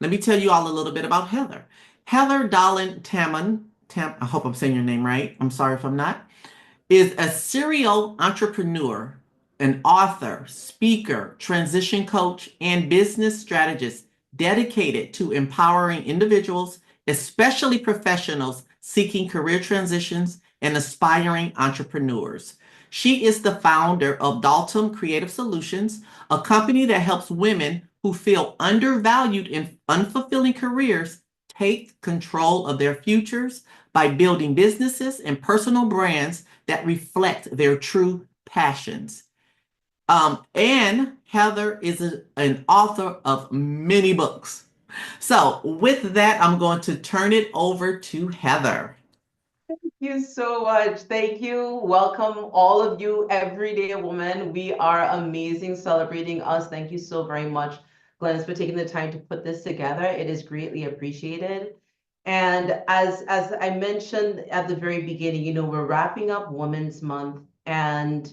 let me tell you all a little bit about Heather. Heather Dolan Tamman, I hope I'm saying your name right. I'm sorry if I'm not, is a serial entrepreneur, an author, speaker, transition coach, and business strategist dedicated to empowering individuals, especially professionals seeking career transitions and aspiring entrepreneurs. She is the founder of Dalton Creative Solutions, a company that helps women who feel undervalued in unfulfilling careers take control of their futures by building businesses and personal brands that reflect their true passions. And Heather is an author of many books. So, with that, I'm going to turn it over to Heather. You so much. Thank you. Welcome, all of you, Everyday Women. We are amazing celebrating us. Thank you so very much, Glennis, for taking the time to put this together. It is greatly appreciated. And as I mentioned at the very beginning, we're wrapping up Women's Month, and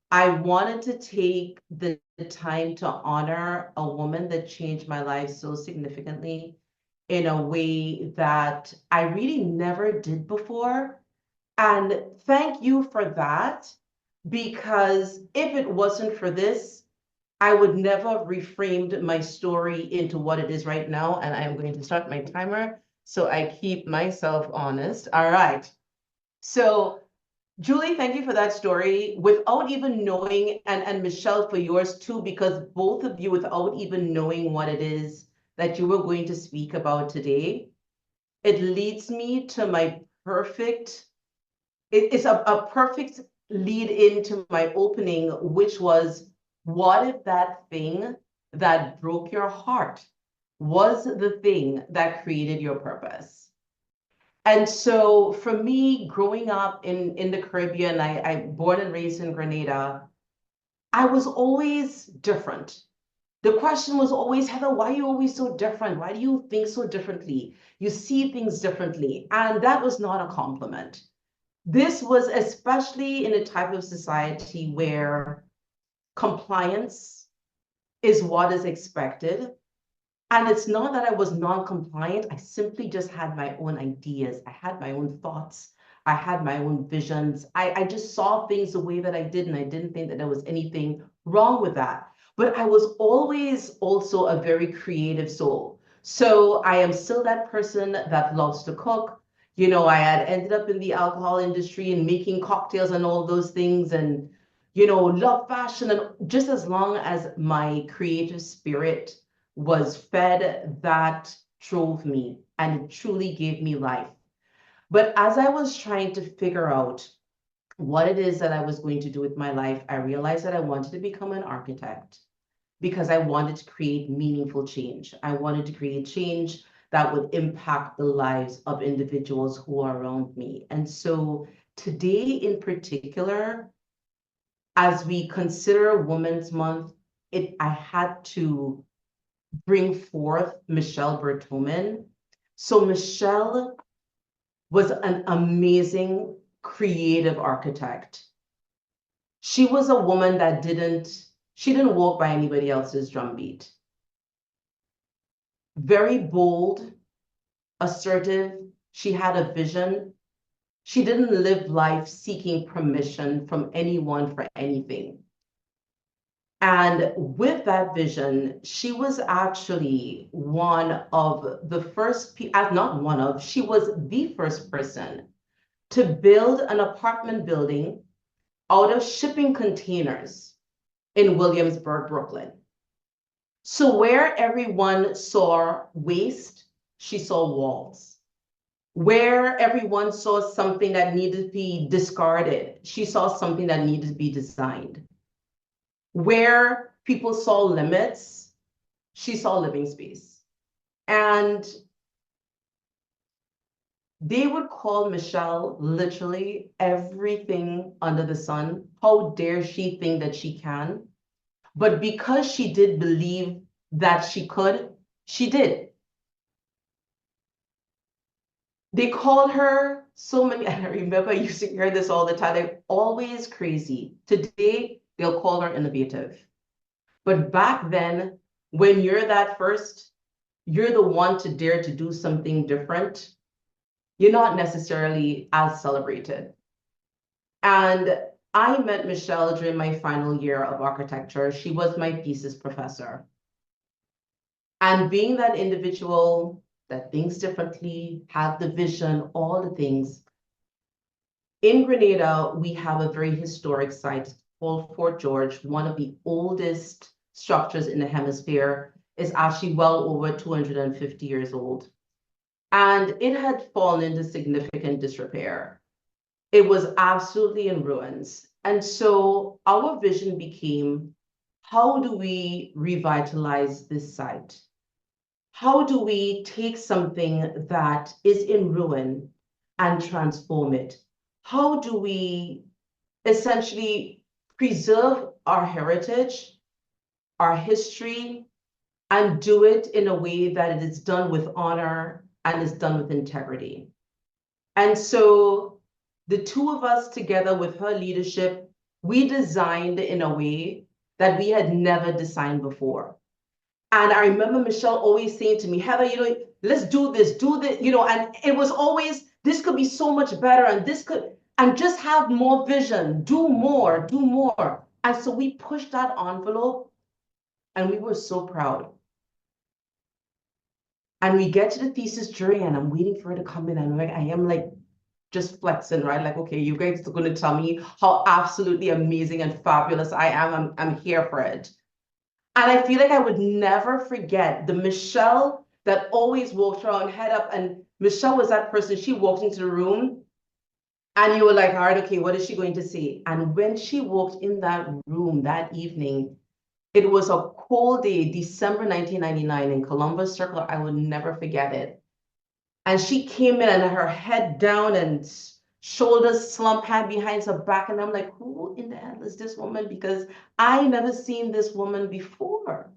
I wanted to take the time to honor a woman that changed my life so significantly in a way that I really never did before. And thank you for that, because if it wasn't for this, I would never have reframed my story into what it is right now. And I am going to start my timer so I keep myself honest. All right. So Julie, thank you for that story. Without even knowing, and Michelle, for yours too, because both of you, without even knowing what it is that you were going to speak about today, it leads me to my perfect, it's a perfect lead into my opening, which was, what if that thing that broke your heart was the thing that created your purpose? And so for me, growing up in the Caribbean, I born and raised in Grenada, I was always different. The question was always, Heather, why are you always so different? Why do you think so differently? You see things differently. And that was not a compliment. This was especially in a type of society where compliance is what is expected. And it's not that I was non-compliant. I simply just had my own ideas. I had my own thoughts. I had my own visions. I just saw things the way that I did, and I didn't think that there was anything wrong with that. But I was always also a very creative soul. So I am still that person that loves to cook. I had ended up in the alcohol industry and making cocktails and all those things, and love fashion. And just as long as my creative spirit was fed, that drove me, and it truly gave me life. But as I was trying to figure out what it is that I was going to do with my life, I realized that I wanted to become an architect because I wanted to create meaningful change. I wanted to create change that would impact the lives of individuals who are around me. And so today in particular, as we consider Women's Month, I had to bring forth Michele Bertomen. So Michele was an amazing creative architect. She was a woman that she didn't walk by anybody else's drumbeat. Very bold, assertive. She had a vision. She didn't live life seeking permission from anyone for anything. And with that vision, she was actually one of the first, not one of, she was the first person to build an apartment building out of shipping containers in Williamsburg, Brooklyn. So where everyone saw waste, she saw walls. Where everyone saw something that needed to be discarded, she saw something that needed to be designed. Where people saw limits, she saw living space. And they would call Michele literally everything under the sun. How dare she think that she can? But because she did believe that she could, she did. They called her so many, and I remember I used to hear this all the time, they're always crazy. Today, they'll call her innovative. But back then, when you're that first, you're the one to dare to do something different, you're not necessarily as celebrated. And I met Michele during my final year of architecture. She was my thesis professor. And being that individual that thinks differently, had the vision, all the things, in Grenada, we have a very historic site called Fort George, one of the oldest structures in the hemisphere. Is actually well over 250 years old. And it had fallen into significant disrepair. It was absolutely in ruins. And so our vision became, how do we revitalize this site? How do we take something that is in ruin and transform it? How do we essentially preserve our heritage, our history, and do it in a way that it is done with honor and is done with integrity? And so the two of us together with her leadership, we designed in a way that we had never designed before. And I remember Michele always saying to me, Heather, let's do this, and it was always, this could be so much better, and just have more vision, do more. And so we pushed that envelope and we were so proud. And we get to the thesis jury and I'm waiting for her to come in. And I am like just flexing, right? Like, okay, you guys are going to tell me how absolutely amazing and fabulous I am. I'm here for it. And I feel like I would never forget the Michele that always walked around head up. And Michele was that person, she walked into the room and you were like, all right, okay, what is she going to say? And when she walked in that room that evening, it was a cold day, December 1999 in Columbus Circle. I will never forget it. And she came in and her head down and shoulders slumped, hand behind her back. And I'm like, who in the hell is this woman? Because I never seen this woman before.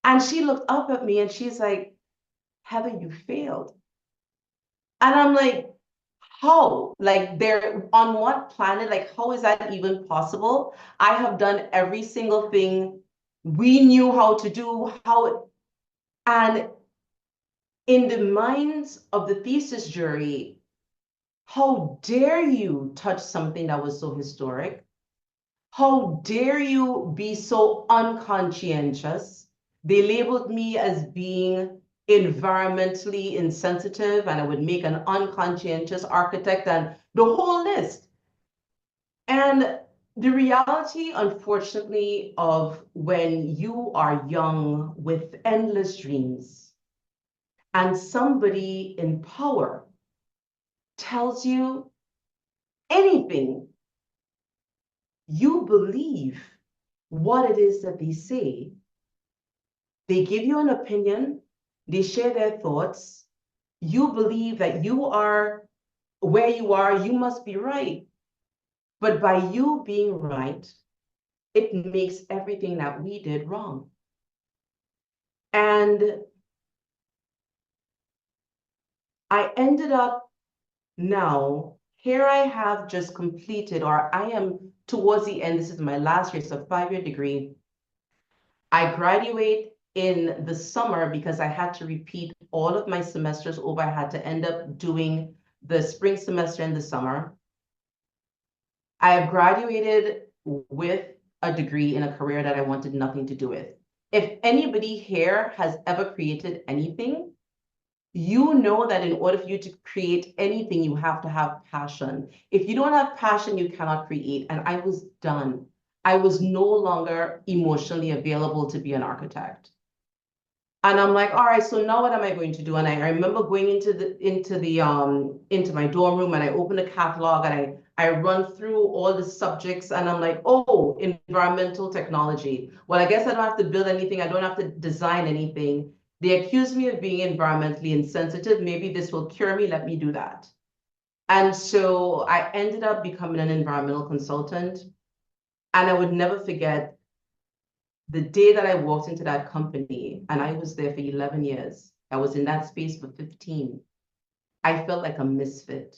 And she looked up at me and she's like, Heather, you failed. And I'm like, how? Like, they're on what planet? Like, how is that even possible? I have done every single thing we knew how to do, and in the minds of the thesis jury, how dare you touch something that was so historic? How dare you be so unconscientious? They labeled me as being environmentally insensitive, and I would make an unconscientious architect, and the whole list. And the reality, unfortunately, of when you are young with endless dreams and somebody in power tells you anything, you believe what it is that they say. They give you an opinion, they share their thoughts, you believe that you are where you are, you must be right. But by you being right, it makes everything that we did wrong. And I ended up now, here I have just completed, or I am towards the end, this is my last year, it's a 5-year degree. I graduate in the summer because I had to repeat all of my semesters over. I had to end up doing the spring semester in the summer. I have graduated with a degree in a career that I wanted nothing to do with. If anybody here has ever created anything, you know that in order for you to create anything, you have to have passion. If you don't have passion, you cannot create. And I was done. I was no longer emotionally available to be an architect. And I'm like, all right, so now what am I going to do? And I remember going into my dorm room and I opened a catalog and I run through all the subjects and I'm like, oh, environmental technology. Well, I guess I don't have to build anything. I don't have to design anything. They accuse me of being environmentally insensitive. Maybe this will cure me. Let me do that. And so I ended up becoming an environmental consultant. And I would never forget the day that I walked into that company, and I was there for 11 years. I was in that space for 15. I felt like a misfit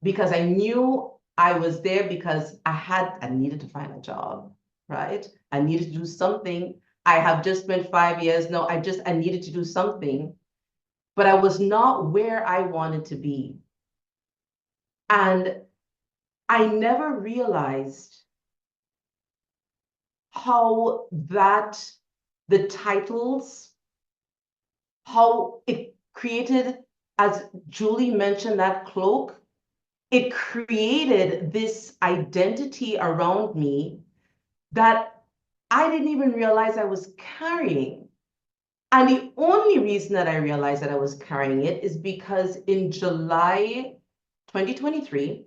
because I knew I was there because I needed to find a job, right? I needed to do something I have just spent 5 years. No, I needed to do something, but I was not where I wanted to be. And I never realized how the titles, how it created, as Julie mentioned, that cloak, it created this identity around me that I didn't even realize I was carrying. And the only reason that I realized that I was carrying it is because in July 2023,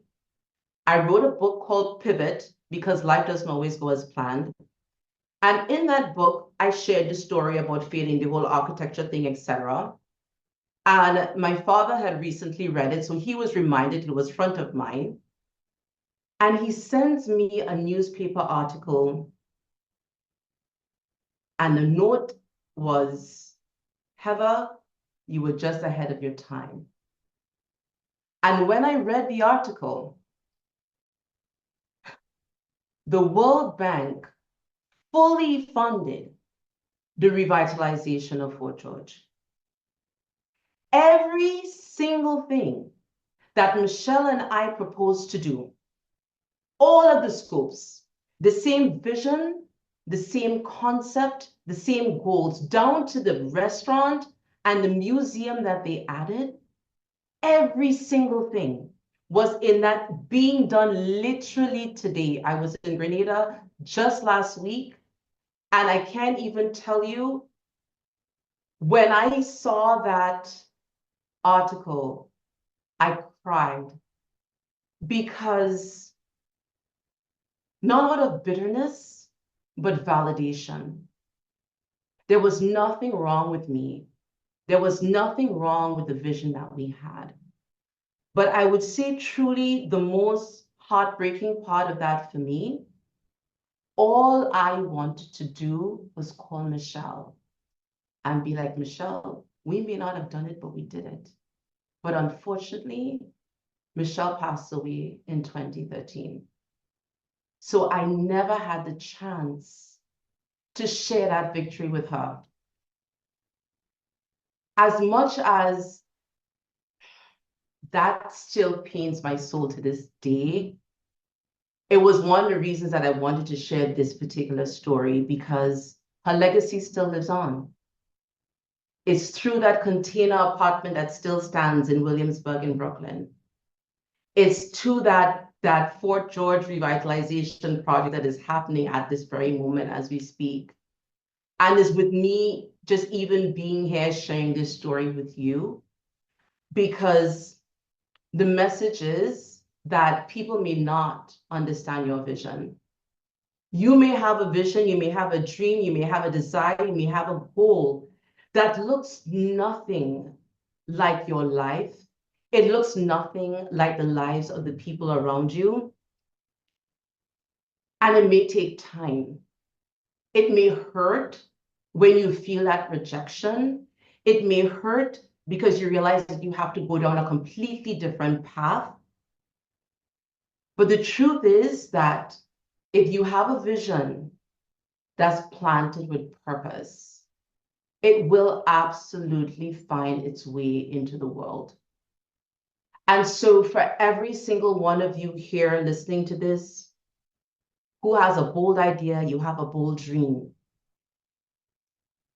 I wrote a book called Pivot, because life doesn't always go as planned. And in that book, I shared the story about failing the whole architecture thing, etc. And my father had recently read it, so he was reminded it was front of mind. And he sends me a newspaper article, and the note was, Heather, you were just ahead of your time. And when I read the article, the World Bank fully funded the revitalization of Fort George. Every single thing that Michele and I proposed to do, all of the scopes, the same vision, the same concept, the same goals, down to the restaurant and the museum that they added, every single thing was in that being done literally today. I was in Grenada just last week, and I can't even tell you, when I saw that article, I cried, because not out of bitterness, but validation. There was nothing wrong with me. There was nothing wrong with the vision that we had. But I would say truly the most heartbreaking part of that for me, all I wanted to do was call Michele and be like, Michele, we may not have done it, but we did it. But unfortunately, Michele passed away in 2013. So I never had the chance to share that victory with her. As much as that still pains my soul to this day, it was one of the reasons that I wanted to share this particular story, because her legacy still lives on. It's through that container apartment that still stands in Williamsburg in Brooklyn. It's to that Fort George revitalization project that is happening at this very moment as we speak. And it's with me just even being here sharing this story with you, because the message is that people may not understand your vision. You may have a vision, you may have a dream, you may have a desire, you may have a goal that looks nothing like your life. It looks nothing like the lives of the people around you. And it may take time. It may hurt when you feel that rejection. It may hurt because you realize that you have to go down a completely different path. But the truth is that if you have a vision that's planted with purpose, it will absolutely find its way into the world. And so for every single one of you here listening to this, who has a bold idea, you have a bold dream,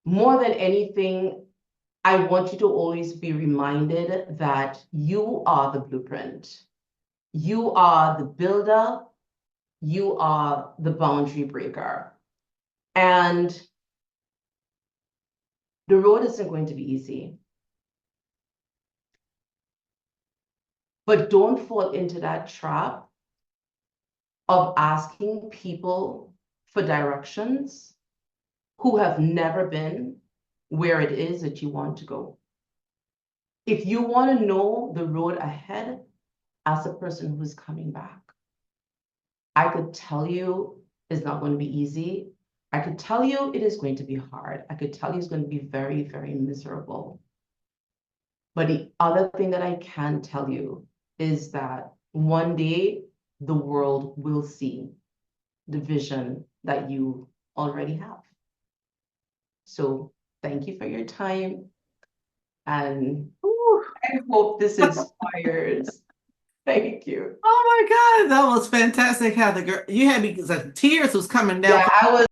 more than anything, I want you to always be reminded that you are the blueprint. You are the builder. You are the boundary breaker. And the road isn't going to be easy. But don't fall into that trap of asking people for directions who have never been where it is that you want to go. If you want to know the road ahead, ask the person who's coming back. I could tell you it's not going to be easy. I could tell you it is going to be hard. I could tell you it's going to be very, very miserable. But the other thing that I can tell you is that one day the world will see the vision that you already have. So thank you for your time. And I hope this inspires. Thank you. Oh my God, that was fantastic, Heather. Girl, you had me, the tears was coming down. Yeah, I was